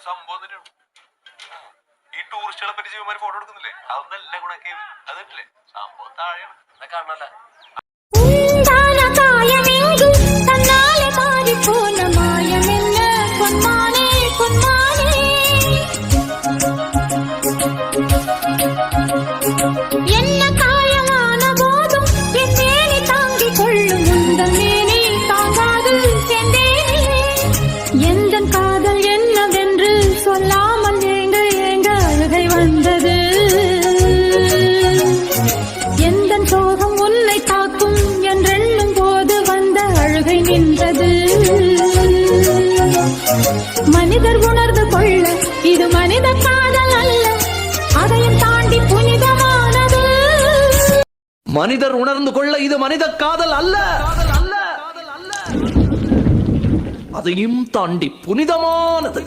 സംഭവം തന്നെയാണ്. ഈ ടൂറിസ്റ്റുകളെ പറ്റി ജീവന്മാര് ഫോട്ടോ എടുക്കുന്നില്ലേ, അതൊന്നല്ല ഗുണക്കേവ്, അതല്ലേ സംഭവം താഴെയാണ്. കാണണല്ല என்ன காயமான போதும் என் மேனி தாங்கிக் கொள்ளும் உந்தன் மேனி தாங்காது சென்றேனே. எந்த காதல் என்னவென்று சொல்லாமல் ஏங்க ஏங்க அழுகை வந்தது. எந்த சோகம் உன்னை தாக்கும் என்றெண்ணும் போது வந்த அழுகை நின்றது. மனிதர் உணர்ந்து கொள்ள இது மனித காதல் அல்ல, அதையும் தாண்டி புனிதமானது. மனிதர் உணர்ந்து கொள்ள இது மனித காதல் அல்ல, அதையும் தாண்டி புனிதமானது.